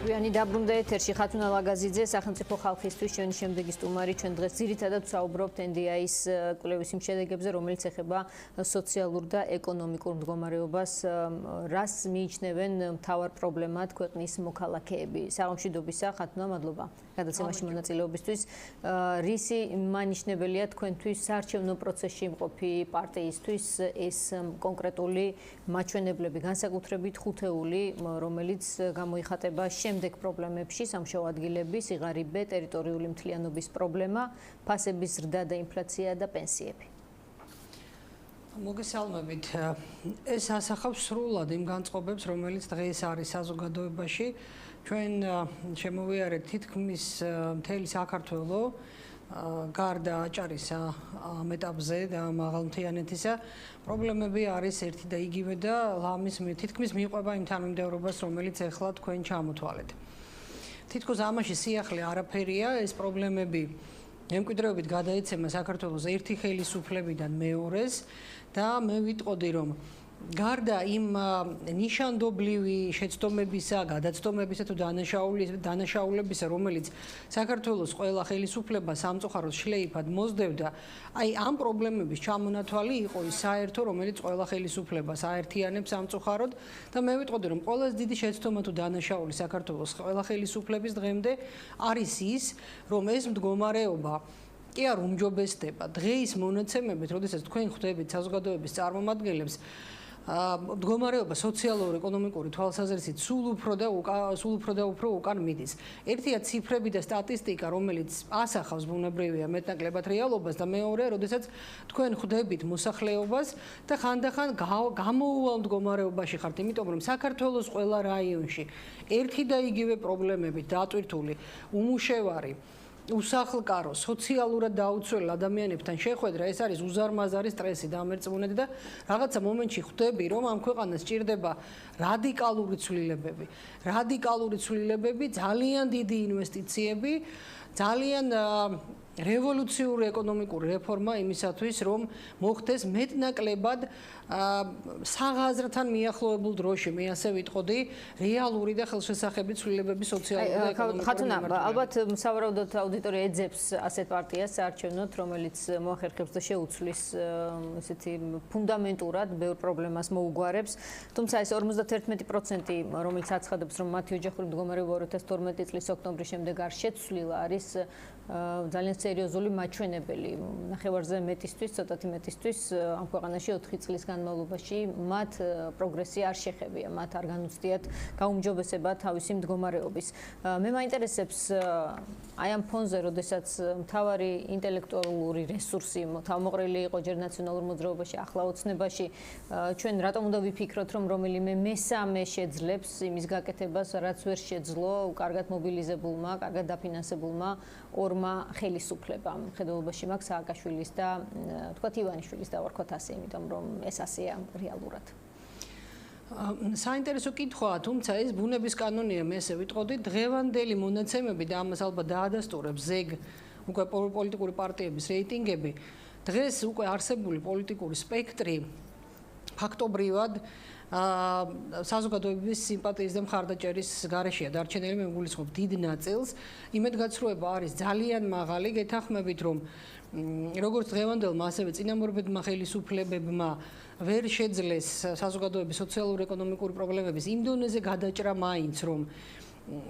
Კვირტებიანი დაბრუნდა ეთერში ხათუნა ლაგაზიძე სახელმწიფო ხალხისთვის ჩვენი შემდეგი სტუმარი ჩვენ დღეს ძირითადად ვსაუბრობთ NDI-ის კვლევის იმ შედეგებზე რომელიც ეხება სოციალურ და ეკონომიკურ მდგომარეობას რას მიიჩნევენ მთავარ პრობლემად ქვეყნის მოქალაქეები საღამოშიდობისა ხათუნა მადლობა გადაცემაში მონაწილეობისთვის რისი მანიშნებელია თქვენთვის საარჩევნო პროცესში მყოფი პარტიისთვის ეს კონკრეტული მაჩვენებლები განსაკუთრებით ხუთეული რომელიც გამოიხატება შემდეგ პრობლემებში სამშობლო ადგილების, სიღარიბე, ტერიტორიული მთლიანობის პრობლემა, ფასების ზრდა და ინფლაცია და პენსიები. მოგესალმებით. ეს ასახავს სრულად იმ განწყობებს, რომელიც დღეს არის საზოგადოებაში. ჩვენ შემოვიარეთ თითქმის მთელი საქართველო გარდა აჭარისა ამ ეტაპზე და მაღალმთიანეთისა პრობლემები არის ერთი და იგივე და ლამის თითქმის მიყვება იმ თანმიმდევრობას რომელიც ახლა თქვენ ჩამოთვალეთ. თითქოს ამაში სიახლე არაფერია ეს პრობლემები მემკვიდრეობით გადაეცემა საქართველოს ერთი ხელისუფლებიდან მეორეს და მე ვიტყოდი რომ გარდა იმ ნიშანდობლივი შეცდომებისა, გადაცდომებისა თუ დანაშაულებისა, რომელიც საქართველოს ყველა ხელისუფლებას სამწუხაროდ შლეიფად მოსდევდა, აი ამ პრობლემების ჩამონათვალი იყო ის საერთო, რომელიც ყველა ხელისუფლებას აერთიანებს სამწუხაროდ და მე ვიტყოდი რომ ყველაზე დიდი შეცდომა თუ დანაშაული საქართველოს ყველა ხელისუფლების დღემდე არის ის, რომ ეს მდგომარეობა კი არ უმჯობესდება დღეის მონაცემებით, როდესაც თქვენ ხვდებით საზოგადოების წარმომადგენლებს მდგომარეობა სოციალურ-ეკონომიკური თვალსაზრისით სულ უფრო და უფრო უკან მიდის. ერთია ციფრები და სტატისტიკა, რომელიც ასახავს ბუნებრივია მეტნაკლებად რეალობას და მეორე, როდესაც თქვენ ხვდებით მოსახლეობას და ხანდახან გამოუვალ მდგომარეობაში ხართ, იმიტომ რომ საქართველოს ყველა რაიონში ერთი და იგივე პრობლემებით დატვირთული უმუშევარი უსახლკარო სოციალურად დაუცველ ადამიანებთან შეხვედრა ეს არის უზარმაზარი სტრესი დამერწმუნეთ და რაღაცა მომენტში ხვდები რომ ამ ქვეყანას ჭირდება რადიკალური ცვლილებები, ძალიან დიდი ინვესტიციები, ძალიან რევოლუციური ეკონომიკური რეფორმა იმისათვის რომ მოხდეს მეტნაკლებად საღაზრთან მიახლოებულ დროში მე ასე ვიტყოდი რეალური და ხელშესახები ცვლილებები სოციალურ და ეკონომიკურ ხათუნა ალბათ სავარაუდოდ აუდიტორია ეძებს ასეთ პარტიას საარჩევნოთ რომელიც მოახერხებს და შეუცვლის ესეთი ფუნდამენტურად ბევრ პრობლემას მოუგვარებს თუმცა ეს 51% რომელიც აცხადებს რომ მათი ოჯახური მდგომარეობა 2012 წლის ოქტომბრის შემდეგ არ შეცვლილა არის ძალიან სერიოზული მაჩვენებელი ნახევარზე მეტისთვის, ცოტათი მეტისთვის ამ ქვეყანაში 4 წლის განმავლობაში მათ პროგრესი არ შეხებია, მათ არ განუცდიათ გაუმჯობესება თავისი მდგომარეობის. მე მაინტერესებს აი ამ ფონზე, როდესაც მთავარი ინტელექტუალური რესურსი თავმოყრილი იყო ჯერ ნაციონალურ მოძრაობაში, ახლა ოცნებაში, ჩვენ რატომ უნდა ვიფიქროთ, რომ რომელიმე მესამე შეძლებს იმის გაკეთებას, რაც ვერ შეძლო კარგად მობილიზებულმა, კარგად დაფინანსებულმა ორმა ხელისუფლებამ მხედველობაში მაქვს სააკაშვილის და თქვათ ივანიშვილის და ვარქვათ ასე, იმიტომ რომ ეს ასეა რეალურად. საინტერესო კითხვაა, თუმცა ეს ბუნების კანონია, მე ესე ვიტყოდი, დღევანდელი მონაცემები და ამას ალბათ დაადასტურებს ზეგ უკვე პოლიტიკური პარტიების რეიტინგები, დღეს უკვე არსებული პოლიტიკური სპექტრი ფაქტობრივად საზოგადოების სიმპათიის და მხარდაჭერის გარეშეა დარჩენილი მე მგულისხმობ დიდ ნაწილს იმედგაცრუება არის ძალიან მაღალი გეთანხმებით რომ როგორც დღევანდელმა ასევე წინამორბედმა ხელისუფლებებმა ვერ შეძლეს საზოგადოების სოციალურ-ეკონომიკური პრობლემების იმ დონეზე გადაჭრა მაინც რომ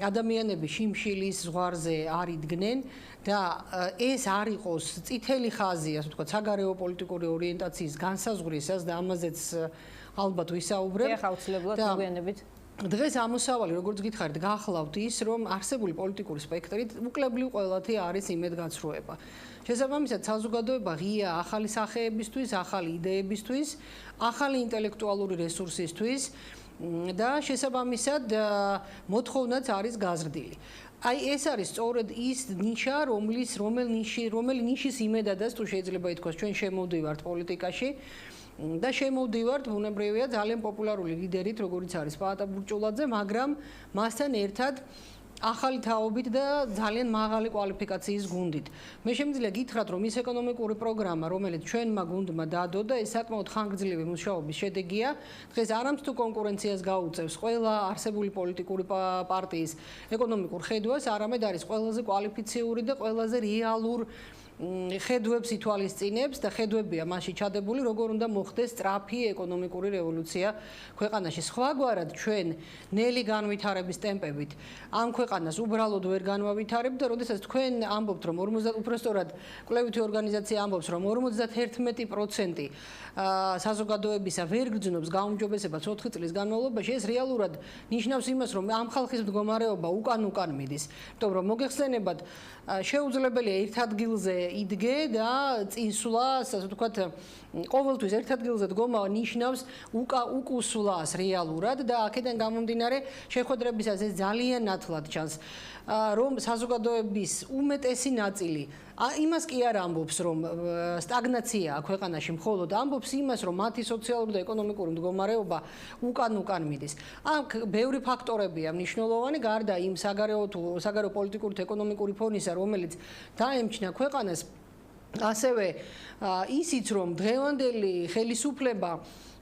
ადამიანები შიმშილის ზღვარზე არ იდგნენ და ეს არ იყოს წითელი ხაზი ასე ვთქვათ საგარეო პოლიტიკური ორიენტაციის განსაზღვრისას და ამაზეც ალბათ ვისაუბრებ. ახალცლებლად მოგვიანებით. დღეს ამოსავალი, როგორც გითხარით, გახლავთ ის, რომ არსებული პოლიტიკური სპექტრით უკლებლივ ყველათი არის იმედგაცრუება. შესაბამისად, საზოგადოება ღია ახალი სახეებისთვის, ახალი იდეებისთვის, ახალი ინტელექტუალური რესურსისთვის და შესაბამისად მოთხოვნაც არის გაზრდილი. აი ეს არის სწორედ ის ნიშა, რომელი ნიშის იმედადაც თუ შეიძლება ითქვას, ჩვენ შემოვდივართ პოლიტიკაში. და შემოვდივართ ბუნებრივია ძალიან პოპულარული ლიდერით, როგორიც არის პაატა ბურჭულაძე, მაგრამ მასთან ერთად ახალი თაობით და ძალიან მაღალი კვალიფიკაციის გუნდით. მე შემიძლია გითხრათ, რომ ის ეკონომიკური პროგრამა, რომელიც ჩვენმა გუნდმა დადო და ეს საკმაოდ ხანგრძლივი მუშაობის შედეგია, დღეს არამც თუ კონკურენციას გაუწევს ყველა არსებული პოლიტიკური პარტიის ეკონომიკურ ხედვას, არამედ არის ყველაზე კვალიფიციური და ყველაზე რეალურ ხედვებს ითვალისწინებს და ხედვებია მასში ჩადებული, როგორ უნდა მოხდეს სწრაფი ეკონომიკური რევოლუცია ქვეყანაში. სხვაგვარად ჩვენ ნელი განვითარების ტემპებით ამ ქვეყანას უბრალოდ ვერ განვავითარებთ და როდესაც თქვენ ამბობთ, რომ უпростоრად კვლევითი ორგანიზაცია ამბობს, რომ 51% საზოგადოებისა ვერ გრძნობს გაუმჯობესებას 4 წლის განმავლობაში, ეს რეალურად ნიშნავს იმას, რომ ამ ხალხის მდგომარეობა უკან მიდის. იმიტომ რომ მოგეხსენებათ, შეუძლებელია ერთ ადგილზე იდგე და წინსვლა, ასე ვთქვათ, ყოველთვის ერთ ადგილზე დგომა ნიშნავს უკუსვლას რეალურად და აქედან გამომდინარე შეხვედრებისას ეს ძალიან ნათლად ჩანს, რომ საზოგადოების უმეტესი ნაწილი იმას კი არ ამბობს, რომ სტაგნაციაა ქვეყანაში, მხოლოდ ამბობს იმას, რომ მათი სოციალური და ეკონომიკური მდგომარეობა უკან მიდის. აქ ბევრი ფაქტორებია მნიშვნელოვანი, გარდა იმ საგარეო პოლიტიკური და ეკონომიკური ფონისა, რომელიც დაემჩნია ქვეყანას, ასევე ისიც, რომ დღევანდელი ხელისუფლება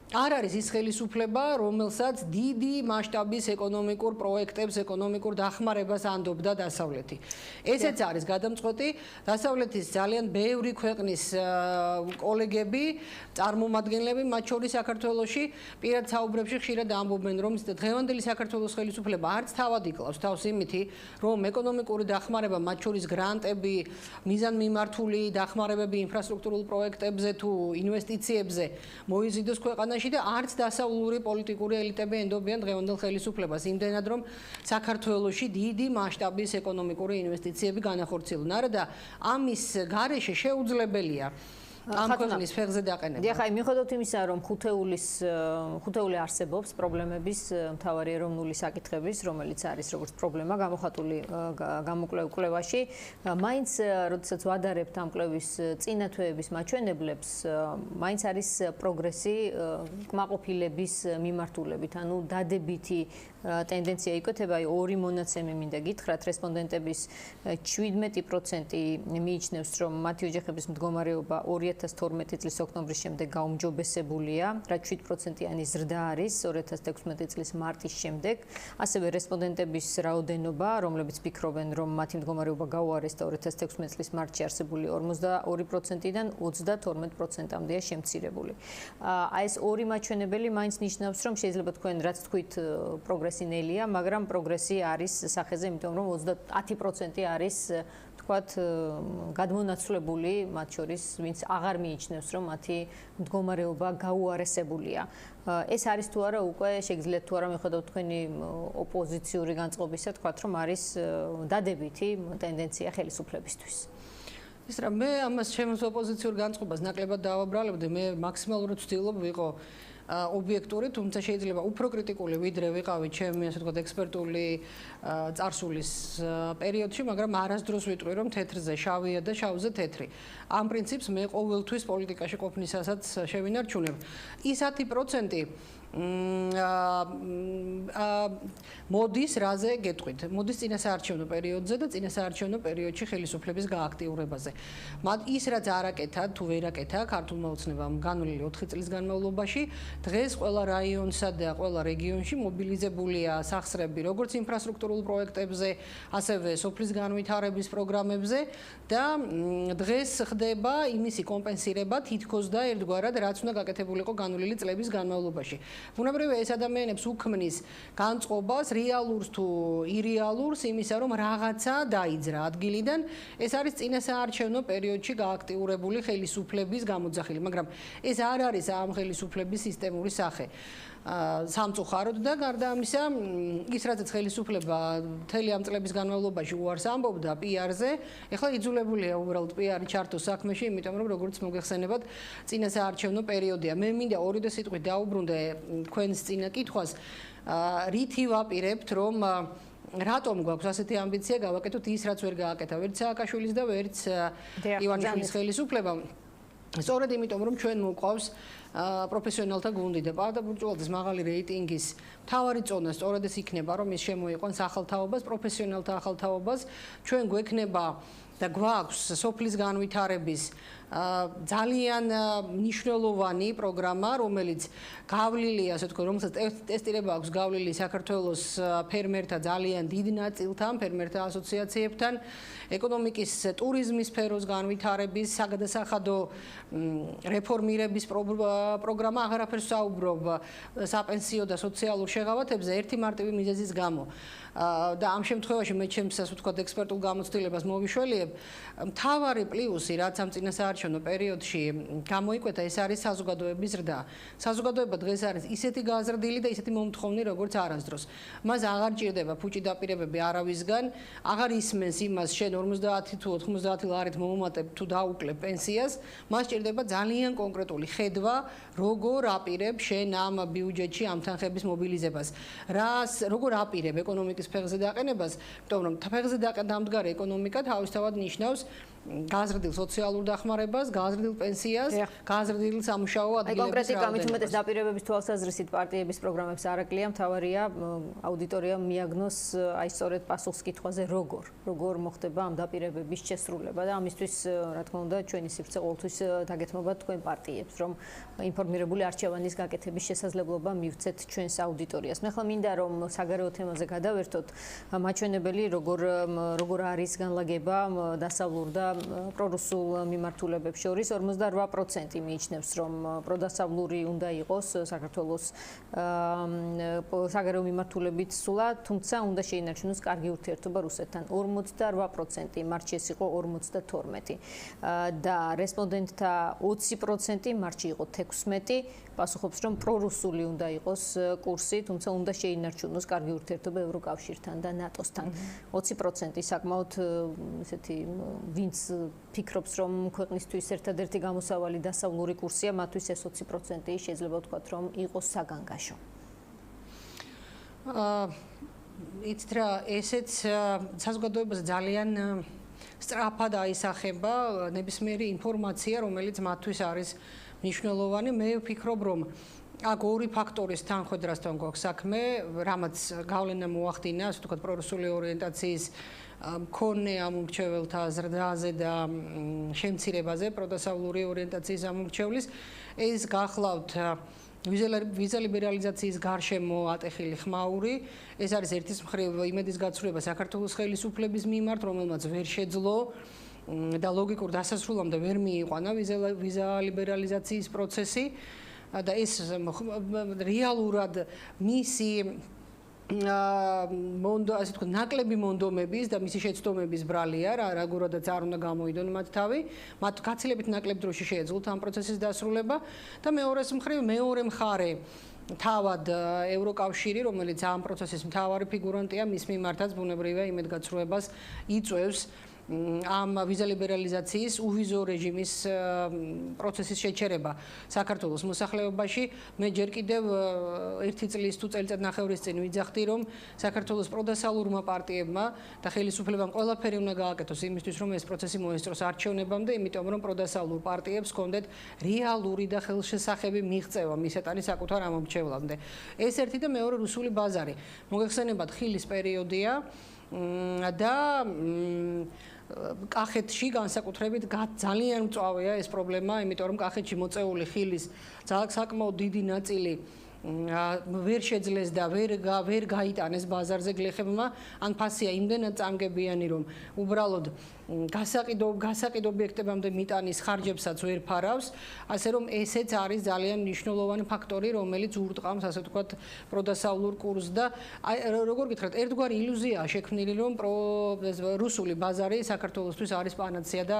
არ არის ის ხელისუფლება, რომელსაც დიდი მასშტაბის ეკონომიკურ პროექტებს, ეკონომიკურ დახმარებას ანდობდა დასავლეთი. ესეც არის გადამწყვეტი. დასავლეთის ძალიან ბევრი ქვეყნის კოლეგები, წარმომადგენლები, მათ შორის საქართველოში პირად საუბრებში ხშირად ამბობენ, რომ დღევანდელი საქართველოს ხელისუფლება არც თავად იკლავს თავს იმითი, რომ ეკონომიკური დახმარება, მათ შორის გრანტები, მიზანმიმართული დახმარებები ინფრასტრუქტურულ პროექტებზე თუ ინვესტიციებზე მოიზიდოს ქვეყანა და არც დასავლური პოლიტიკური ელიტები ენდობიან დღევანდელ ხელისუფლებას იმდენად, რომ საქართველოში დიდი მასშტაბის ეკონომიკური ინვესტიციები განახორციელონ. არა და ამის გარეშე შეუძლებელია ამ ქვეყნის ფეხზე დაყენება. დიახ, მიუხედავად იმისა, რომ ხუთეული არსებობს პრობლემების მთავარი ეროვნული საკითხების, რომელიც არის როგორც პრობლემა გამოხატული გამოკვლევ კვლევაში, მაინც როდესაც ვადარებთ ამ კვლევის წინათვეების მაჩვენებლებს, მაინც არის პროგრესი კმაყოფილების მიმართულებით, ანუ დადებითი ტენდენცია იკვეთება, აი ორი მონაცემი მინდა გითხრათ, რესპონდენტების 17% მიიჩნევს, რომ მათი ოჯახების მდგომარეობა 2012 წლის ოქტომბრის შემდეგ გაუმჯობესებულია, რაც 7%-იანი ზრდა არის 2016 წლის მარტის შემდეგ. ასევე რესპონდენტების რაოდენობა, რომლებიც ფიქრობენ, რომ მათი მდგომარეობა გაუარეს და 2016 წლის მარტში არსებული 42%-დან 32%-მდეა შემცირებული. აი ეს ორი მაჩვენებელი მაინც ნიშნავს, რომ შეიძლება თქვენ რაც თქვით პროგრესი ნელია, მაგრამ პროგრესი არის სახეზე, იმიტომ რომ 10% არის თქვათ გადმონაცვლებული მათ შორის, ვინც აღარ მიიჩნევს, რომ მათი მდგომარეობა გაუარესებულია. ეს არის თუ არა უკვე შეგიძლიათ თუ არა მიხედავთ თქვენი ოპოზიციური განწყობისა, თქვათ რომ არის დადებითი ტენდენცია ხელისუფლებისთვის. ის რა მე ამას ჩემს ოპოზიციურ განწყობას ნაკლებად დავაბრალებდი, მე მაქსიმალურად ვცდილობ ვიყო ობიექტური, თუმცა შეიძლება უფრო კრიტიკული ვიდრე ვიყავი ჩემი ასე ვთქვათ ექსპერტული წარსულის პერიოდში, მაგრამ არასდროს ვიტყვი, რომ თეთრზე შავია და შავზე თეთრი. ამ პრინციპს მე ყოველთვის პოლიტიკაში ყოფნისასაც შევინარჩუნებ. ის 10% მოდის რაზე გეტყვით? მოდის წინასაარჩევნო პერიოდზე და წინასაარჩევნო პერიოდში ხელისუფლების გააქტიურებაზე. ის რაც არაკეთა თუ ვერაკეთა ქართულმა ოცნებამ განვლილი 4 წლის განმავლობაში, დღეს ყველა რაიონსა და ყველა რეგიონში მობილიზებულია სახსრები, როგორც ინფრასტრუქტურულ პროექტებზე, ასევე სოფლის განვითარების პროგრამებზე და დღეს ხდება იმისი კომპენსირება თითქოს და ერთგვარად, რაც უნდა გაკეთებულიყო განვლილი წლების განმავლობაში. ბუნებრივია ეს ადამიანებს უქმნის განწყობას, რეალურს თუ ირეალურს იმისა, რომ რაღაცა დაიძრა ადგილიდან, ეს არის წინასაარჩევნო პერიოდში გააქტიურებული ხელისუფლების გამოძახილი, მაგრამ ეს არ არის ამ ხელისუფლების სისტემური სახე. სამწუხაროდ და გარდა ამისა, ის რაც ხელისუფლება მთელი ამ წლების განმავლობაში უარს ამბობდა PR-ზე, ეხლა იძულებულია უბრალოდ PR-ი ჩართოს საქმეში, იმიტომ რომ როგორც მოგეხსენებათ, წინასაარჩევნო პერიოდია. მე მინდა ორივე სიტყვით დაუბრუნდე თქვენს წინა კითხვას, რითი ვაპირებთ, რომ რატომ გვაქვს ასეთი ამბიცია გავაკეთოთ ის, რაც ვერ გააკეთა ვერც სააკაშვილის და ვერც ივანიშვილის ხელისუფლებამ. სწორედ იმიტომ, რომ ჩვენ მოყვავს პროფესიონალთა გუნდი და პაატა ბურჭულაძის მაღალი რეიტინგის მთავარი წონა სწორედ ეს იქნება, რომ ის შემოიყვანს ახალთაობას, პროფესიონალთა ახალთაობას, ჩვენ გვექნება და გვაქვს სოფლის განვითარების ძალიან მნიშვნელოვანი პროგრამა, რომელიც გავლილია, ასე ვთქვათ, რომელსაც ტესტირება აქვს გავლილი საქართველოს ფერმერთა ძალიან დიდ ნაწილთან, ფერმერთა ასოციაციებთან, ეკონომიკის ტურიზმის სფეროს განვითარების, საგადასახადო რეფორმირების პროგრამა, აღარაფერს საუბრობ საპენსიო და სოციალურ შეღავათებზე ერთი მარტივი მიზეზის გამო. და ამ შემთხვევაში მე ჩემს ასე ვთქვათ ექსპერტულ გამოცდილებას მოვიშველიებ, მთავარი პლუსი, რაც ამ წინასაარჩევნო პერიოდში გამოიკვეთა, ეს არის საზოგადოების ზრდა. საზოგადოება დღეს არის ისეთი გაზრდილი და ისეთი მომთხოვნი, როგორც არასდროს. მას აღარ ჭირდება ფუჭი დაპირებები არავისგან, აღარ ისმენს იმას, შენ 50 თუ 90 ლარით მომუმატებ თუ დაუკლებ პენსიას, მას ჭირდება ძალიან კონკრეტული ხედვა, როგორ აპირებ შენ ამ ბიუჯეტში ამ თანხების მობილიზებას. როგორ აპირებ ეკონომიკის ფეხზე დაყენებას, იმიტომ რომ ფეხზე დამდგარი ეკონომიკა თავისთავად ნიშნავს გაზრდილ სოციალურ დახმარებას, გაზრდილ პენსიას, გაზრდილ სამუშაო ადგილების. კონკრეტი გამით უმეტეს დაპირებების თვალსაზრისით პარტიების პროგრამებს არაკლია, მთავარია აუდიტორიამ მიაგნოს აი სწორედ პასუხს კითხვაზე როგორ მოხდება ამ დაპირებების შესრულება და ამისთვის რა თქმა უნდა ჩვენი სივრცე ყოველთვის დაგეთმობა თქვენ პარტიებს, რომ ინფორმირებული არჩევანის გაკეთების შესაძლებლობა მივცეთ ჩვენს აუდიტორიას. მე ხლა მინდა რომ საგარეო თემაზე გადავერთოთ, მაჩვენებელი როგორ არის განლაგება დასავლურ და პრორუსულ მიმართულებებს შორის 58% მიიჩნევს, რომ პროდასავლური უნდა იყოს საქართველოს საგარეო მიმართულებით სულა, თუმცა უნდა შეინარჩუნოს კარგი ურთიერთობა რუსეთთან. 48% მარტში ეს იყო 52% და რესპონდენტთა 20% მარტში იყო 16%, პასუხობს, რომ პრორუსული უნდა იყოს კურსი, თუმცა უნდა შეინარჩუნოს კარგი ურთიერთობა ევროკავშირთან და ნატოსთან. 20% საკმაოდ ესეთი ვინც ფიქრობს, რომ ქვეყნისთვის ერთადერთი გამოსავალი დასავლური კურსია, მათთვის ეს 20% შეიძლება ვთქვათ, რომ იყოს საგანგაშო. იცით რა, ესეც საზოგადოებას ძალიან სწრაფად აისახება ნებისმიერი ინფორმაცია, რომელიც მათთვის არის მნიშვნელოვანი. მე ვფიქრობ, რომ აქ ორი ფაქტორის თანხვედრასთან გვაქვს საქმე, რამაც გავლენა მოახდინა, ასე ვთქვათ, პრორუსული ორიენტაციის მქონე ამომრჩეველთა ზრდაზე და შემცირებაზე, პროდასავლური ორიენტაციის ამომრჩევლის. ეს გახლავთ ვიზა ლიბერალიზაციის გარშემო ატეხილი ხმაური. ეს არის ერთის მხრივ იმედის გაცვლება საქართველოს ხელისუფლების მიმართ, რომელმაც ვერ შეძლო და ლოგიკურ დასასრულამდე ვერ მიიყვანა ვიზა ლიბერალიზაციის პროცესი და ეს რეალურად მისი ასე ვთქვათ, ნაკლები მონდომების და მისი შეცდომების ბრალია, როგორადაც არ უნდა გამოიდონ მათ თავი, მათ გაცილებით ნაკლებ დროში შეეძლოთ ამ პროცესის დასრულება და მეორე მხარე თავად ევროკავშირი, რომელიც ამ პროცესის მთავარი ფიგურანტია, მის მიმართაც ბუნებრივია იმედგაცრუებას იწვევს ამ ვიზა ლიბერალიზაციის უვიზო რეჟიმის პროცესის შეჩერება საქართველოს მოსახლეობაში. მე ჯერ კიდევ ერთი წლის თუ წელიწადნახევრის წინ ვიძახდი, რომ საქართველოს პროდასალურმა პარტიებმა და ხელისუფლებამ ყველაფერი უნდა გააკეთოს იმისთვის, რომ ეს პროცესი მოესწროს არჩევნებამდე, იმიტომ რომ პროდასალურ პარტიებს ჰქონდეთ რეალური და ხელშესახები მიღწევა მისეტანი საკუთარ ამომრჩევლამდე. ეს ერთი და მეორე რუსული ბაზარი. მოგეხსენებათ, ხილის პერიოდია და კახეთში განსაკუთრებით ძალიან მწვავეა ეს პრობლემა, იმიტომ რომ კახეთში მოწეული ხილის საკმაოდ დიდი ნაწილი ვერ შეძლეს და ვერ გაიტანეს ბაზარზე გლეხებმა, ან ფასია იმდენად წამგებიანი, რომ უბრალოდ გასაყიდ ობიექტებამდე მიტანის ხარჯებსაც ვერ ფარავს, ასე რომ ესეც არის ძალიან მნიშვნელოვანი ფაქტორი, რომელიც ურტყამს, ასე ვთქვათ, პროდასავლურ კურსს და როგორ გითხრათ, ერთგვარი ილუზიაა შექმნილი, რომ რუსული ბაზარი საქართველოსთვის არის პანაცეა და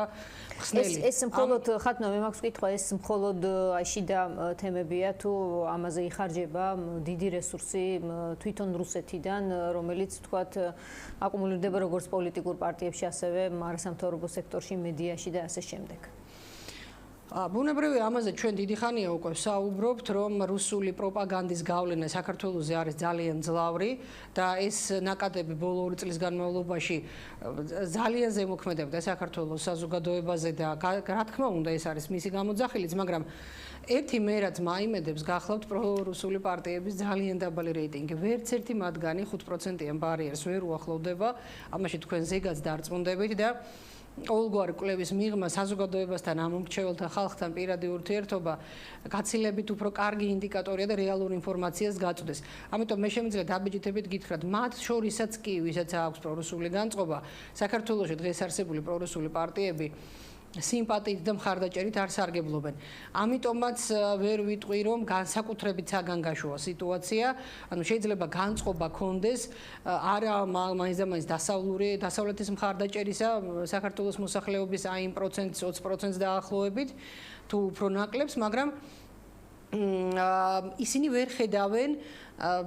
ხსნელი. ეს მხოლოდ ხათნა მე მაქვს კითხვა, ეს მხოლოდ შიდა თემებია თუ ამაზე იხარჯება დიდი რესურსი თვითონ რუსეთიდან, რომელიც ვთქვათ აკუმულირდება როგორც პოლიტიკურ პარტიებში, ასევე არასამთავრობო სექტორში, მედიაში და ასე შემდეგ. ბუნებრივია, ამაზე ჩვენ დიდი ხანია უკვე საუბრობთ, რომ რუსული პროპაგანდის გავლენა საქართველოზე არის ძალიან ძლავრი და ეს ნაკადები ბოლო 2 წლის განმავლობაში ძალიან ზემოქმედებდა საქართველოს საზოგადოებაზე და რა თქმა უნდა ეს არის მისი გამოძახილიც, მაგრამ ერთი მე რაც მაიმედებს გახლავთ პრორუსული პარტიების ძალიან დაბალი რეიტინგი. ვერც ერთი მათგანი 5%-იან ბარიერს ვერ უახლოვდება. ამაში თქვენ ზეგაც დარწმუნდებით და ყოველგვარი კვლევის მიღმა საზოგადოებასთან ამომრჩეველთა ხალხთან პირადი ურთიერთობა გაცილებით უფრო კარგი ინდიკატორია და რეალურ ინფორმაციას გაწვდეს. ამიტომ მე შემიძლია დაბეჭდებით გითხრათ, მათ შორისაც კი, ვისაც აქვს პრორუსული განწყობა, საქართველოში დღეს არსებული პრორუსული პარტიები სიმპათიით და მხარდაჭერით არ სარგებლობენ. ამიტომაც ვერ ვიტყვი, რომ განსაკუთრებით საგანგაშოა სიტუაცია, ანუ შეიძლება განწყობა კონდეს არა მაინც და მაინც დასავლეთის მხარდაჭერისა საქართველოს მოსახლეობის აი იმ პროცენტს 20%-ს დაახლოებით თუ უფრო ნაკლებს, მაგრამ ისინი ვერ ხედავენ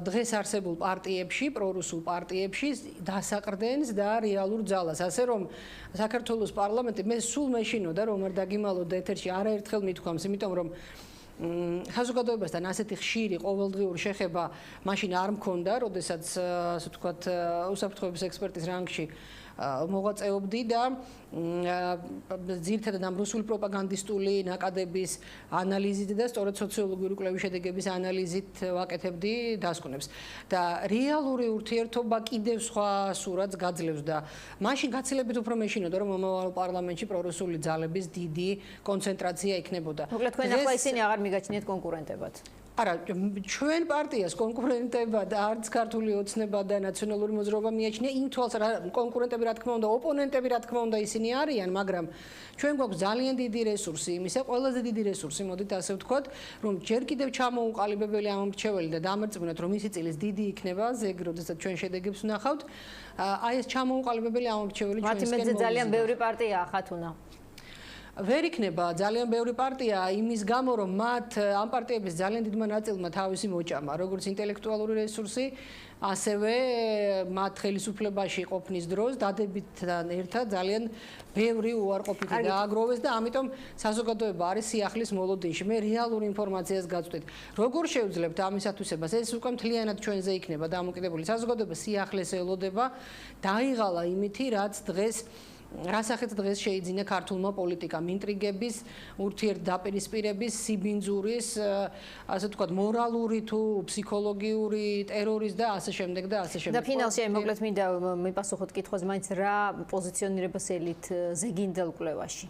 დღეს არსებულ პარტიებში, პრორუსულ პარტიებში დასაყრდენს და რეალურ ძალას. ასე რომ საქართველოს პარლამენტი მე სულ მეშინოდა რომ არ დაგიმალოთ ეთერში არაერთხელ მithქვამს, იმიტომ რომ საზოგადოებასთან ასეთი ხშირი ყოველდღიური შეხება მაშინ არ მქონდა, როდესაც ასე ვთქვათ უსაფრთხოების ექსპერტის რანგში მოღვაწეობდი და ძირითადად ამ რუსული პროპაგანდისტული ნაკადების ანალიზით და სწორედ სოციოლოგიური კვლევის შედეგების ანალიზით ვაკეთებდი დასკვნებს. და რეალური ურთიერთობა კიდევ სხვა სურათს გაძლევს და მაშინ გაცილებით უფრო მეშინოდა რომ მომავალ პარლამენტში პრორუსული ძალების დიდი კონცენტრაცია იქნებოდა. მოკლედ თქვენ ახლა ისინი აღარ მიგაჩნიათ კონკურენტებად. არა, ჩვენ პარტიას კონკურენტება და არც ქართული ოცნება და ნაციონალური მოძრაობა მიაჩნია იმ თვალსაზრისით, კონკურენტები რა თქმა უნდა, ოპონენტები რა თქმა უნდა ისინი არიან, მაგრამ ჩვენ გვაქვს ძალიან დიდი რესურსი იმისა, ყველაზე დიდი რესურსი, მოდით ასე ვთქვათ, რომ ჯერ კიდევ ჩამოუყალიბებელი ამომრჩეველი და დამარწმუნოთ, რომ ისი წილის დიდი იქნება, ზეგ როდესაც ჩვენ შედეგებს ვნახავთ, აი ეს ჩამოუყალიბებელი ამომრჩეველი ჩვენსკენ მათი მეძე ძალიან ბევრი პარტია ხათუნა. ვერ იქნება ძალიან ბევრი პარტია იმის გამო რომ მათ ამ პარტიების ძალიან დიდმა ნაწილმა თავისი მოჭამა როგორც ინტელექტუალური რესურსი ასევე მათ ხელისუფლებაში ყოფნის დროს დადებითთან ერთად ძალიან ბევრი უარყოფითი დააგროვეს და ამიტომ საზოგადოება არის სიახლის მოლოდინში. მე რეალურ ინფორმაციას გაწვდით. როგორ შევძლებთ ამისათვისებას? ეს უკვე მთლიანად ჩვენზე იქნება დამოკიდებული. საზოგადოება სიახლეს ელოდება დაიღალა იმითი, რაც დღეს რასახეთ დღეს შეიძინა ქართულმა პოლიტიკამ ინტრიგების, ურთიერთდაპირისპირების, სიბინძურის, ასე ვთქვათ, მორალური თუ ფსიქოლოგიური ტერორის და ასე შემდეგ და ასე შემდეგ. და ფინალში მოკლედ მინდა მიპასუხოთ კითხვას, მაინც რა პოზიციონირებას ელით ზეგინდელ კვლევაში?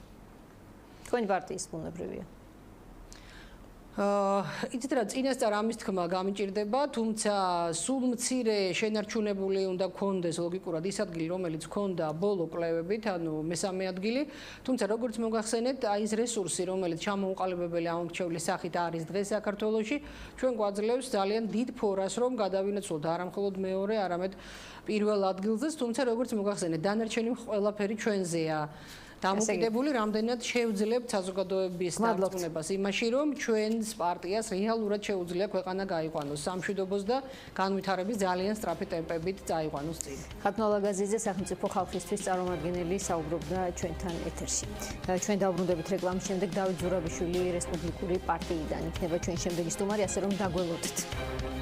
თქვენი პარტიის ბუნებრივია. იცით რა, წინასწარ ამის თქმა გამიჭირდება, თუმცა სულ მცირე შენარჩუნებული უნდა გქონდეს ლოგიკურად ის ადგილი, რომელიც გქონდა ბოლო კვლევებით, ანუ მესამე ადგილი, თუმცა როგორც მოგახსენეთ, აი ეს რესურსი, რომელიც ჩამოუყალიბებელი ამომრჩევლის სახით არის დღეს საქართველოში, ჩვენ გვაძლევს ძალიან დიდ ფორას, რომ გადავინაცვლოთ არა მხოლოდ მეორე, არამედ პირველ ადგილზეც, თუმცა როგორც მოგახსენეთ, დანარჩენი ყველაფერი ჩვენზეა. დამოკიდებული რამდენად შევძლებთ საზოგადოების დარწმუნებას იმაში, რომ ჩვენს პარტიას რეალურად შეუძლია ქვეყანა გაიყვანოს სამშვიდობოს და განვითარების ძალიან სწრაფი ტემპებით წაიყვანოს წინ. ხათუნა ლაგაზიძე, სახელმწიფო ხალხისთვის წარმომადგენელი, საუბრობდა ჩვენთან ეთერში. ჩვენ დავბრუნდებით რეკლამის შემდეგ, დავით ზურაბიშვილი რესპუბლიკური პარტიიდან იქნება ჩვენი შემდეგი სტუმარი, ასე რომ დაგველოდეთ.